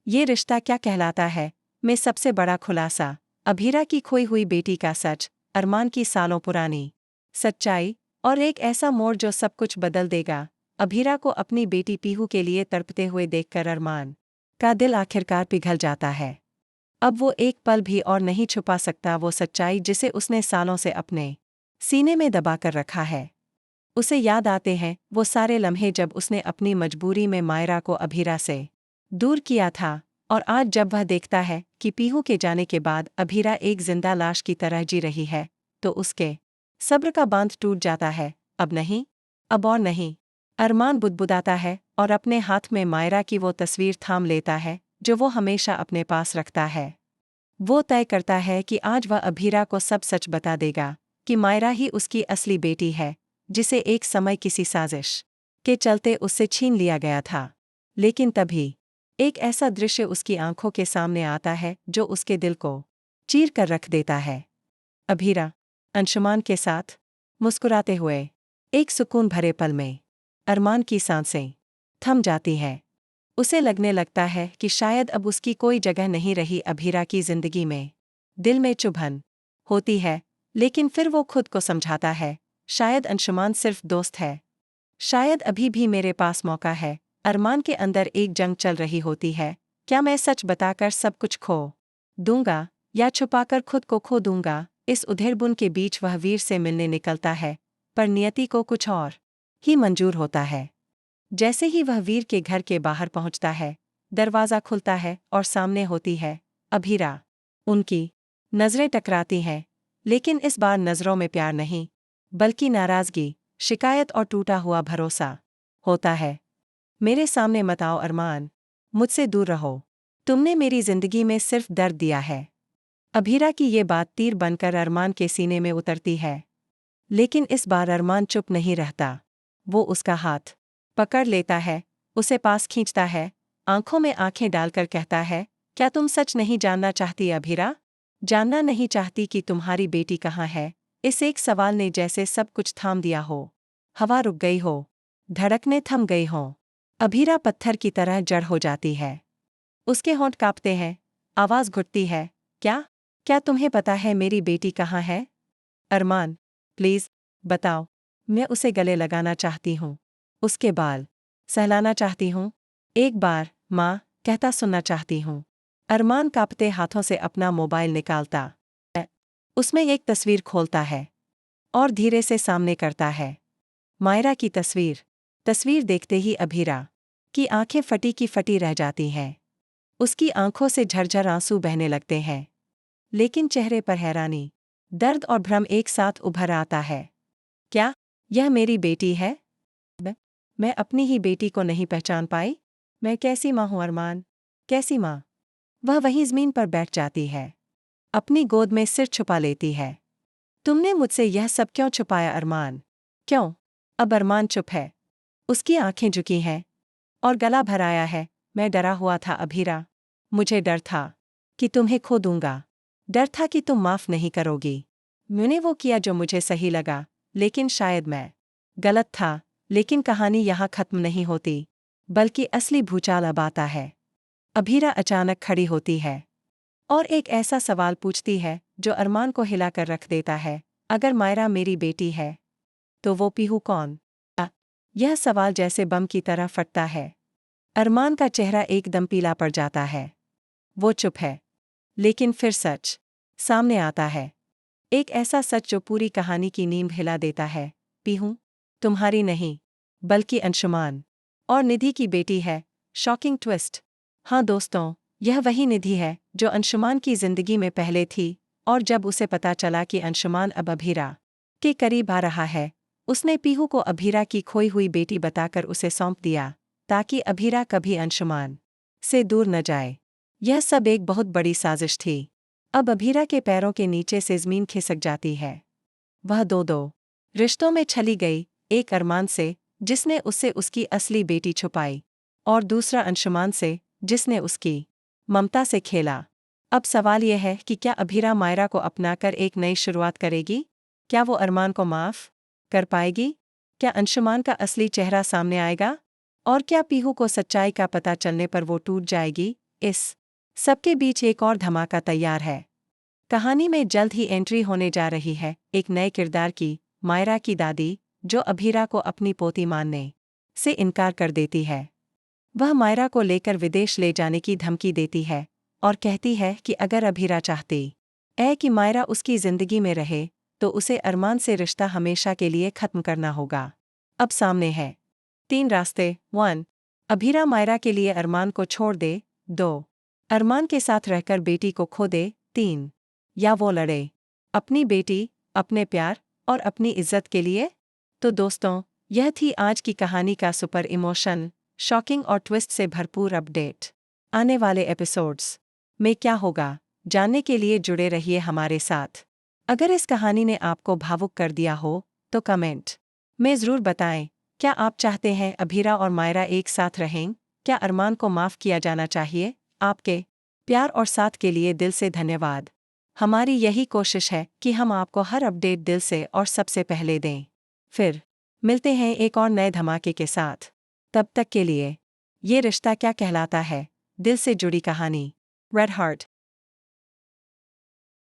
ये रिश्ता क्या कहलाता है में सबसे बड़ा खुलासा, अभीरा की खोई हुई बेटी का सच, अरमान की सालों पुरानी सच्चाई, और एक ऐसा मोड़ जो सब कुछ बदल देगा। अभीरा को अपनी बेटी पीहू के लिए तड़पते हुए देखकर अरमान का दिल आखिरकार पिघल जाता है। अब वो एक पल भी और नहीं छुपा सकता वो सच्चाई जिसे उसने सालों से अपने सीने में दबाकर रखा है। उसे याद आते हैं वो सारे लम्हे जब उसने अपनी मजबूरी में मायरा को अभीरा से दूर किया था, और आज जब वह देखता है कि पीहू के जाने के बाद अभीरा एक जिंदा लाश की तरह जी रही है, तो उसके सब्र का बांध टूट जाता है। अब नहीं, अब और नहीं। अरमान बुदबुदाता है और अपने हाथ में मायरा की वो तस्वीर थाम लेता है जो वो हमेशा अपने पास रखता है। वो तय करता है कि आज वह अभीरा को सब सच बता देगा कि मायरा ही उसकी असली बेटी है, जिसे एक समय किसी साजिश के चलते उससे छीन लिया गया था। लेकिन तभी एक ऐसा दृश्य उसकी आंखों के सामने आता है जो उसके दिल को चीर कर रख देता है। अभीरा अंशुमान के साथ मुस्कुराते हुए एक सुकून भरे पल में अरमान की सांसें थम जाती हैं। उसे लगने लगता है कि शायद अब उसकी कोई जगह नहीं रही अभीरा की जिंदगी में। दिल में चुभन होती है, लेकिन फिर वो खुद को समझाता है, शायद अंशुमान सिर्फ दोस्त है, शायद अभी भी मेरे पास मौका है। अरमान के अंदर एक जंग चल रही होती है, क्या मैं सच बताकर सब कुछ खो दूंगा या छुपाकर खुद को खो दूंगा। इस उधेड़बुन के बीच वह वीर से मिलने निकलता है, पर नियति को कुछ और ही मंजूर होता है। जैसे ही वह वीर के घर के बाहर पहुंचता है, दरवाज़ा खुलता है और सामने होती है अभीरा। उनकी नज़रें टकराती हैं, लेकिन इस बार नज़रों में प्यार नहीं, बल्कि नाराज़गी, शिकायत और टूटा हुआ भरोसा होता है। मेरे सामने मत आओ अरमान, मुझसे दूर रहो, तुमने मेरी जिंदगी में सिर्फ दर्द दिया है। अभीरा की ये बात तीर बनकर अरमान के सीने में उतरती है, लेकिन इस बार अरमान चुप नहीं रहता। वो उसका हाथ पकड़ लेता है, उसे पास खींचता है, आंखों में आंखें डालकर कहता है, क्या तुम सच नहीं जानना चाहती अभीरा? जानना नहीं चाहती कि तुम्हारी बेटी कहाँ है? इस एक सवाल ने जैसे सब कुछ थाम दिया हो। हवा रुक गई हो, धड़कनें थम गई हों। अभीरा पत्थर की तरह जड़ हो जाती है। उसके होंठ कांपते हैं, आवाज़ घुटती है, क्या क्या तुम्हें पता है मेरी बेटी कहाँ है? अरमान, प्लीज़ बताओ। मैं उसे गले लगाना चाहती हूँ, उसके बाल सहलाना चाहती हूँ, एक बार माँ कहता सुनना चाहती हूँ। अरमान कांपते हाथों से अपना मोबाइल निकालता है, उसमें एक तस्वीर खोलता है और धीरे से सामने करता है। मायरा की तस्वीर। तस्वीर देखते ही अभीरा की आंखें फटी की फटी रह जाती हैं। उसकी आंखों से झरझर आंसू बहने लगते हैं, लेकिन चेहरे पर हैरानी, दर्द और भ्रम एक साथ उभर आता है। क्या यह मेरी बेटी है? मैं अपनी ही बेटी को नहीं पहचान पाई? मैं कैसी माँ हूँ अरमान, कैसी माँ? वह वहीं ज़मीन पर बैठ जाती है, अपनी गोद में सिर छुपा लेती है। तुमने मुझसे यह सब क्यों छुपाया अरमान? क्यों? अब अरमान चुप है, उसकी आंखें झुकी हैं और गला भराया है। मैं डरा हुआ था अभीरा, मुझे डर था कि तुम्हें खो दूंगा, डर था कि तुम माफ़ नहीं करोगी। मैंने वो किया जो मुझे सही लगा, लेकिन शायद मैं गलत था। लेकिन कहानी यहाँ खत्म नहीं होती, बल्कि असली भूचाल अब आता है। अभीरा अचानक खड़ी होती है और एक ऐसा सवाल पूछती है जो अरमान को हिलाकर रख देता है, अगर मायरा मेरी बेटी है, तो वो पीहू कौन? यह सवाल जैसे बम की तरह फटता है। अरमान का चेहरा एकदम पीला पड़ जाता है। वो चुप है, लेकिन फिर सच सामने आता है। एक ऐसा सच जो पूरी कहानी की नींव हिला देता है। पीहू तुम्हारी नहीं, बल्कि अंशुमान और निधि की बेटी है। Shocking twist. हाँ दोस्तों, यह वही निधि है जो अंशुमान की जिंदगी में पहले थी, और जब उसे पता चला कि अंशुमान अब अभीरा के करीब आ रहा है, उसने पीहू को अभीरा की खोई हुई बेटी बताकर उसे सौंप दिया, ताकि अभीरा कभी अंशुमान से दूर न जाए। यह सब एक बहुत बड़ी साजिश थी। अब अभीरा के पैरों के नीचे से ज़मीन खिसक जाती है। वह दो रिश्तों में छली गई, एक अरमान से जिसने उससे उसकी असली बेटी छुपाई, और दूसरा अंशुमान से जिसने उसकी ममता से खेला। अब सवाल यह है कि क्या अभीरा मायरा को अपनाकर एक नई शुरुआत करेगी? क्या वो अरमान को माफ़ कर पाएगी? क्या अंशुमान का असली चेहरा सामने आएगा? और क्या पीहू को सच्चाई का पता चलने पर वो टूट जाएगी इस सबके बीच एक और धमाका तैयार है। कहानी में जल्द ही एंट्री होने जा रही है एक नए किरदार की, मायरा की दादी, जो अभीरा को अपनी पोती मानने से इनकार कर देती है। वह मायरा को लेकर विदेश ले जाने की धमकी देती है और कहती है कि अगर अभीरा चाहती है कि मायरा उसकी जिंदगी में रहे तो उसे अरमान से रिश्ता हमेशा के लिए खत्म करना होगा। अब सामने है 3 रास्ते। 1. अभीरा मायरा के लिए अरमान को छोड़ दे। 2. अरमान के साथ रहकर बेटी को खो दे। 3. या वो लड़े अपनी बेटी, अपने प्यार और अपनी इज्जत के लिए। तो दोस्तों, यह थी आज की कहानी का सुपर इमोशन, शॉकिंग और ट्विस्ट से भरपूर अपडेट। आने वाले एपिसोड्स में क्या होगा, जानने के लिए जुड़े रहिए हमारे साथ। अगर इस कहानी ने आपको भावुक कर दिया हो तो कमेंट में ज़रूर बताएं। क्या आप चाहते हैं अभीरा और मायरा एक साथ रहें? क्या अरमान को माफ़ किया जाना चाहिए? आपके प्यार और साथ के लिए दिल से धन्यवाद। हमारी यही कोशिश है कि हम आपको हर अपडेट दिल से और सबसे पहले दें। फिर मिलते हैं एक और नए धमाके के साथ। तब तक के लिए, ये रिश्ता क्या कहलाता है दिल से जुड़ी कहानी, रेड हार्ट